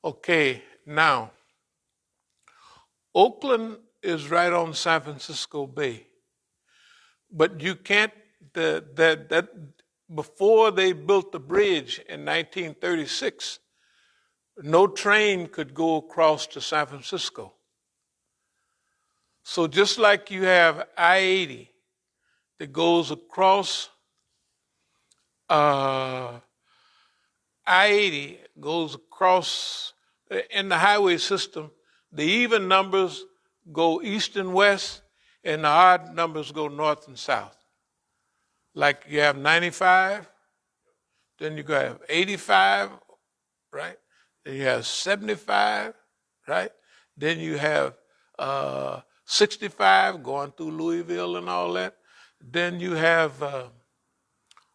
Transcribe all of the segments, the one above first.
Okay, now, Oakland is right on San Francisco Bay, but you can't, before they built the bridge in 1936, no train could go across to San Francisco. So just like you have I-80 that goes across, I-80 goes across in the highway system. The even numbers go east and west, and the odd numbers go north and south. Like you have 95, then you have 85, right? Then you have 75, right? Then you have 65 going through Louisville and all that. Then you have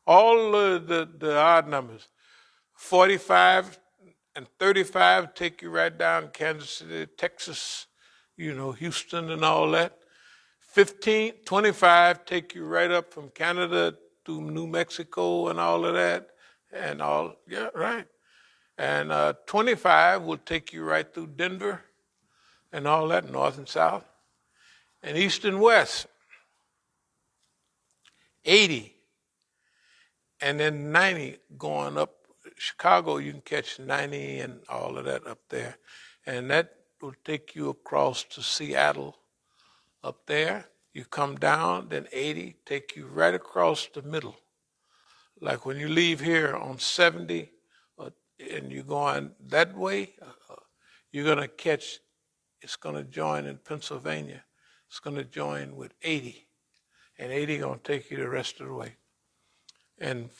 all the odd numbers. 45 and 35 take you right down Kansas City, Texas, Houston and all that. 25 take you right up from Canada to New Mexico and all of that. And all, yeah, right. And 25 will take you right through Denver and all that, north and south. And east and west, 80. And then 90 going up. Chicago, you can catch 90 and all of that up there. And that will take you across to Seattle up there. You come down, then 80 take you right across the middle. Like when you leave here on 70 and you're going that way, you're going to catch, it's going to join in Pennsylvania. It's going to join with 80. And 80 going to take you the rest of the way. And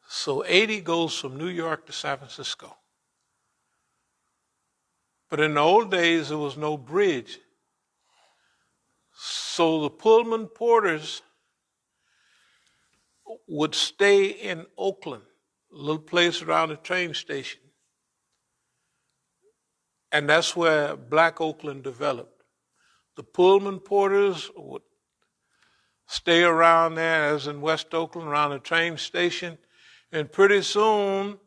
so 80 goes from New York to San Francisco. But in the old days, there was no bridge. So the Pullman porters would stay in Oakland, a little place around the train station. And that's where Black Oakland developed. The Pullman porters would stay around there, as in West Oakland, around the train station. And pretty soon,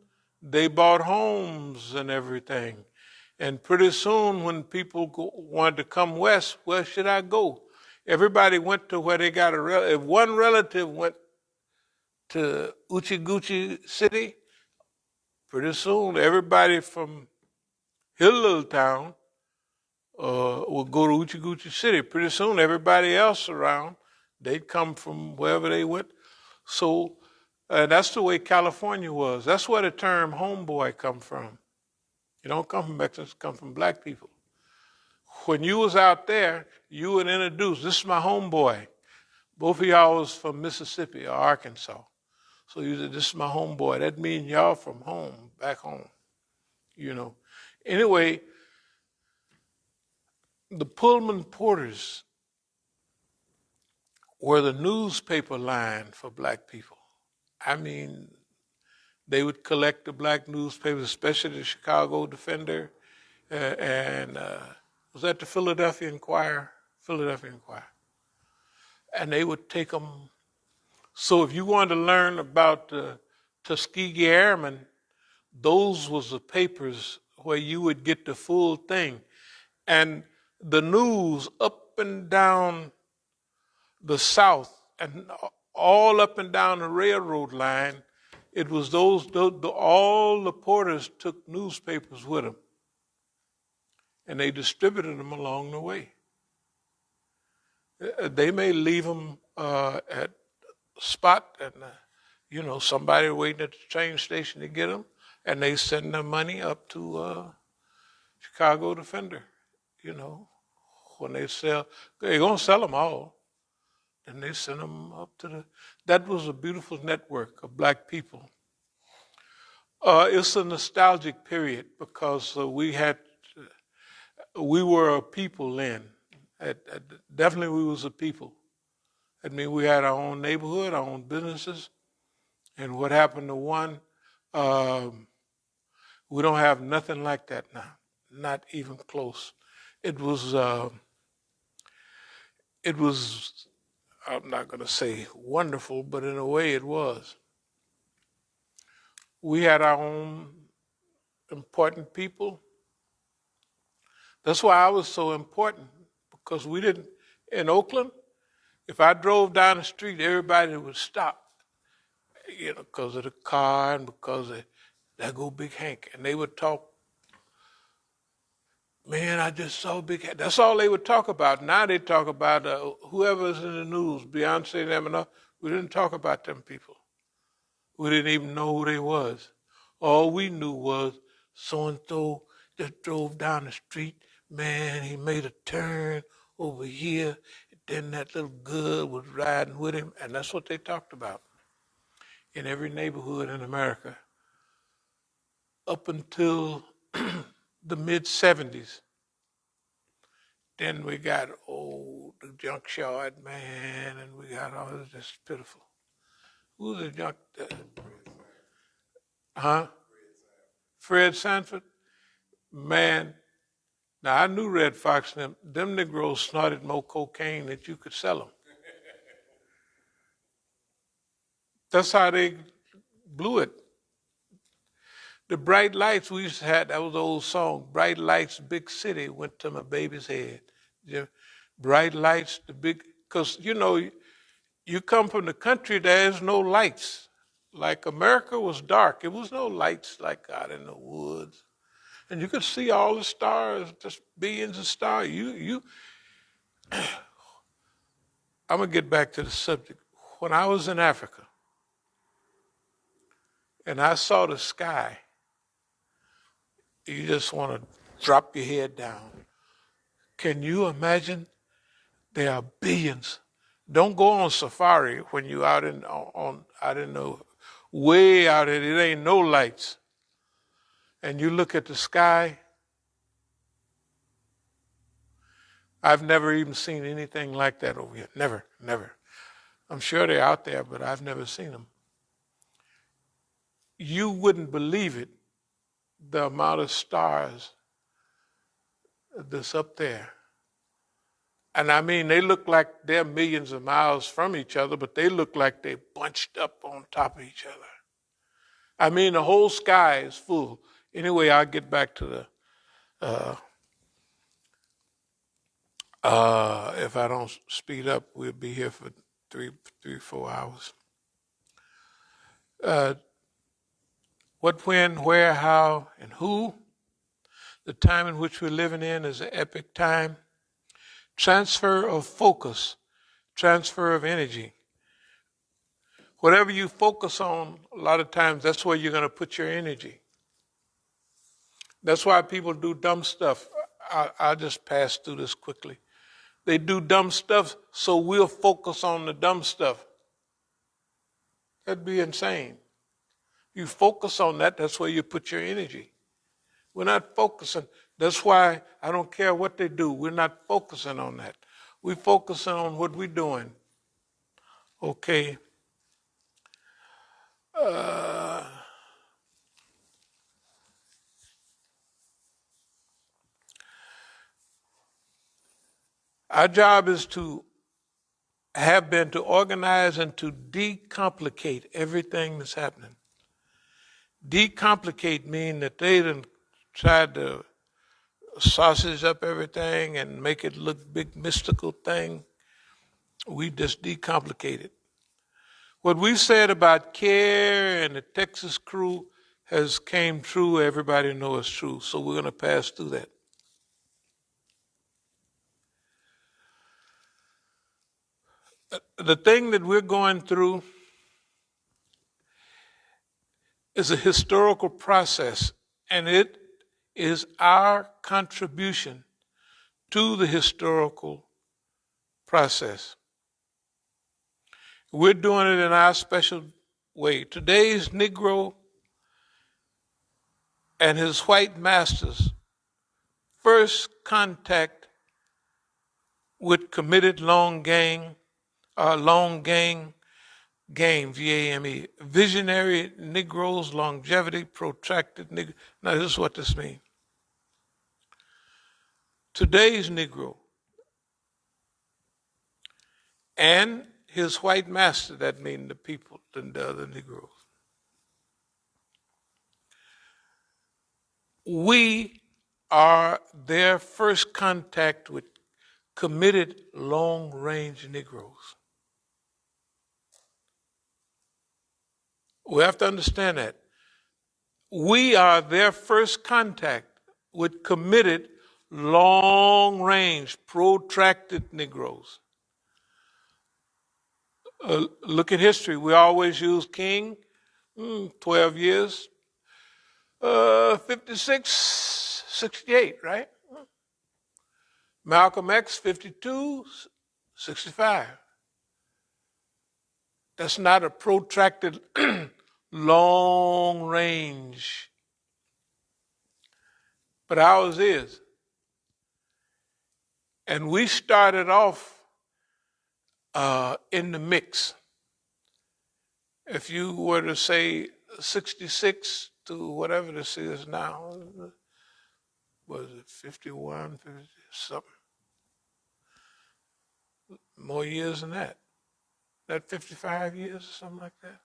they bought homes and everything. And pretty soon, when people wanted to come west, where should I go? Everybody went to where they got a relative. If one relative went to Uchi City, pretty soon everybody from his little town would go to Uchi City. Pretty soon everybody else around, they'd come from wherever they went. So that's the way California was. That's where the term homeboy come from. You don't come from Mexicans, come from black people. When you was out there, you would introduce, this is my homeboy. Both of y'all was from Mississippi or Arkansas. So you said, this is my homeboy. That means y'all from home, back home, Anyway, the Pullman porters were the newspaper line for black people. I mean, they would collect the black newspapers, especially the Chicago Defender, and was that the Philadelphia Inquirer? Philadelphia Inquirer. And they would take them. So if you wanted to learn about the Tuskegee Airmen, those was the papers where you would get the full thing. And the news up and down the South and all up and down the railroad line, it was all the porters took newspapers with them. And they distributed them along the way. They may leave them at a spot and, somebody waiting at the train station to get them, and they send their money up to Chicago Defender, when they sell. They're going to sell them all. And they send them up to that was a beautiful network of black people. It's a nostalgic period because we were a people then. Definitely we was a people. I mean, we had our own neighborhood, our own businesses. And what happened to one, we don't have nothing like that now. Not even close. It was, I'm not going to say wonderful, but in a way it was. We had our own important people. That's why I was so important, because we didn't, in Oakland, if I drove down the street, everybody would stop, because of the car and because of, there go Big Hank. And they would talk, man, I just saw Big Hank. That's all they would talk about. Now they talk about whoever's in the news, Beyonce and them and all. We didn't talk about them people. We didn't even know who they was. All we knew was so-and-so just drove down the street. Man, he made a turn over here. Then that little girl was riding with him. And that's what they talked about in every neighborhood in America up until the mid-'70s. Then we got, the junkyard man, and we got all this just pitiful. Who's the junk? Fred Sanford? Man, now I knew Red Fox and them Negroes snorted more cocaine than you could sell them. That's how they blew it. The bright lights we used to have, that was the old song, bright lights, big city, went to my baby's head. Bright lights, because you come from the country, there's no lights. Like America was dark. It was no lights like out in the woods. And you could see all the stars, just billions of stars. I'm going to get back to the subject. When I was in Africa and I saw the sky, you just want to drop your head down. Can you imagine? There are billions. Don't go on safari when you out in the way out there. It ain't no lights. And you look at the sky. I've never even seen anything like that over here. Never, never. I'm sure they're out there, but I've never seen them. You wouldn't believe it, the amount of stars that's up there. And I mean, they look like they're millions of miles from each other, but they look like they're bunched up on top of each other. I mean, the whole sky is full. Anyway, I'll get back to the, if I don't speed up, we'll be here for 4 hours. What, when, where, how, and who. The time in which we're living in is an epic time. Transfer of focus, transfer of energy. Whatever you focus on, a lot of times that's where you're going to put your energy. That's why people do dumb stuff. I'll just pass through this quickly. They do dumb stuff, so we'll focus on the dumb stuff. That'd be insane. You focus on that, that's where you put your energy. We're not focusing. That's why I don't care what they do. We're not focusing on that. We're focusing on what we're doing. Okay. Our job is to organize and to decomplicate everything that's happening. Decomplicate means that they done tried to sausage up everything and make it look big mystical thing. We just decomplicate it. What we said about CARE and the Texas crew has came true. Everybody knows it's true. So we're going to pass through that. The thing that we're going through is a historical process, and it is our contribution to the historical process. We're doing it in our special way. Today's Negro and his white masters first contact with committed long game, V-A-M-E, visionary Negroes, longevity, protracted Negro. Now this is what this means. Today's Negro and his white master, that means the people, the other Negroes, We are their first contact with committed long-range Negroes. We have to understand that. We are their first contact with committed long-range, protracted Negroes. Look at history. We always use King, 12 years, 56, 68, right? Malcolm X, 52, 65. That's not a protracted, long range. But ours is. And we started off in the mix. If you were to say 66 to whatever this is now, was it 51, 50, something? More years than that. That 55 years or something like that?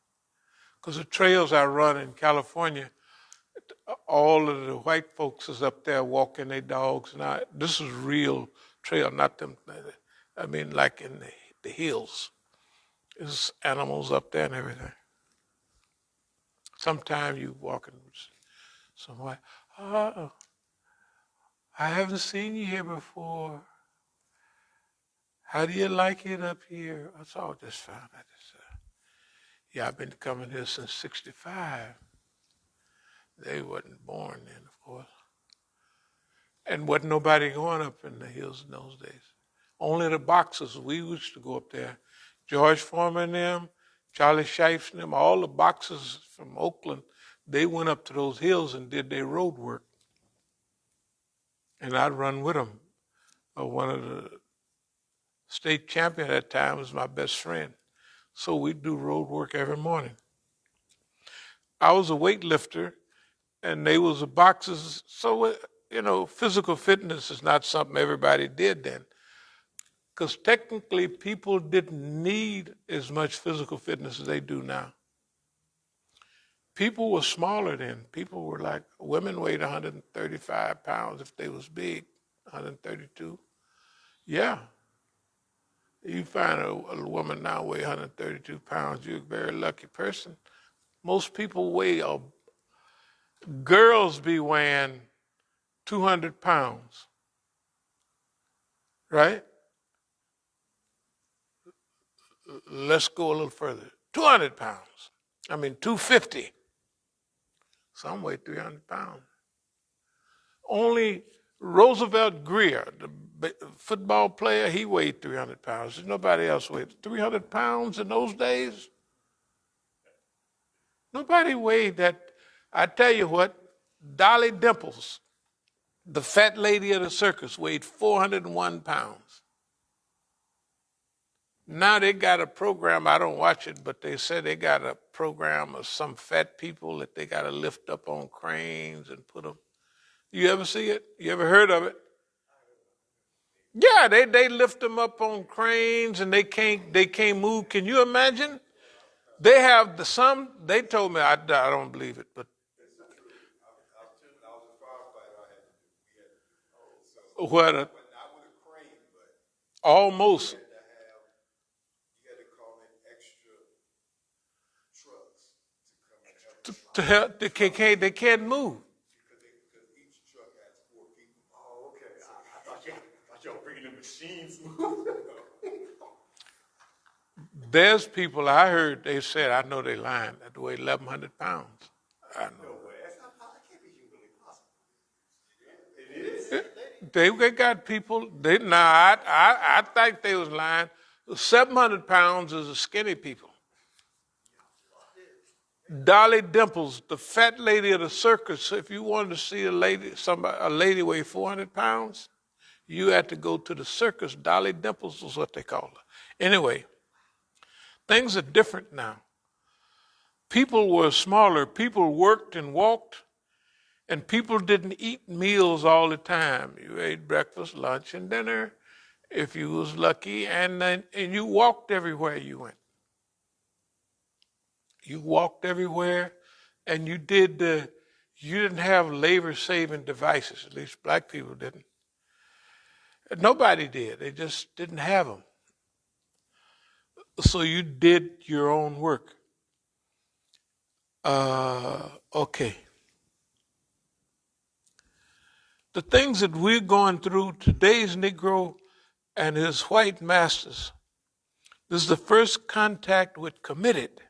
Because the trails I run in California, all of the white folks is up there walking their dogs. Now, this is real trail, not them. I mean, like in the hills. There's animals up there and everything. Sometimes you walking somewhere. Oh, I haven't seen you here before. How do you like it up here? That's all just fine. Yeah, I've been coming here since 65. They wasn't born then, of course. And wasn't nobody going up in the hills in those days. Only the boxers. We used to go up there. George Foreman and them, Charlie Shipes and them, all the boxers from Oakland, they went up to those hills and did their road work. And I'd run with them. One of the state champion at that time was my best friend. So we'd do road work every morning. I was a weightlifter, and they was the boxers. So, physical fitness is not something everybody did then. Because technically, people didn't need as much physical fitness as they do now. People were smaller then. People were like, women weighed 135 pounds if they was big, 132. Yeah. You find a woman now weigh 132 pounds, you're a very lucky person. Most people girls be weighing 200 pounds, right? Let's go a little further. 200 pounds. 250. Some weigh 300 pounds. Only Roosevelt Greer, the football player, he weighed 300 pounds. There's nobody else weighed 300 pounds in those days. Nobody weighed that. I tell you what, Dolly Dimples, the fat lady of the circus, weighed 401 pounds. Now they got a program, I don't watch it, but they said they got a program of some fat people that they got to lift up on cranes and put them. You ever see it? You ever heard of it? Yeah, they lift them up on cranes and they can't move. Can you imagine? They have they told me, I don't believe it, but what? Almost. To help, they can't move. There's people I heard, they said, I know they lying, that weigh 1,100 pounds. I know. They got people, I think they was lying. 700 pounds is a skinny people. Dolly Dimples, the fat lady of the circus, if you wanted to see a lady weigh 400 pounds, you had to go to the circus. Dolly Dimples was what they called her. Anyway, things are different now. People were smaller. People worked and walked, and people didn't eat meals all the time. You ate breakfast, lunch, and dinner, if you was lucky, and you walked everywhere you went. You walked everywhere, and you did you didn't have labor-saving devices. At least black people didn't. Nobody did. They just didn't have them. So you did your own work. Okay. The things that we're going through, today's Negro and his white masters, this is the first contact with committed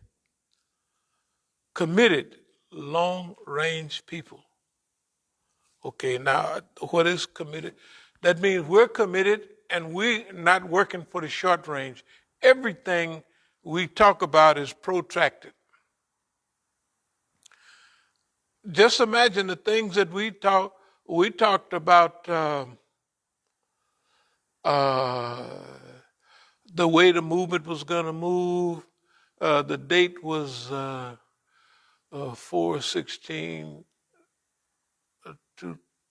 long-range people. Okay, now what is committed? That means we're committed and we're not working for the short range. Everything we talk about is protracted. Just imagine the things that we talked about, the way the movement was going to move. The date was 4/16,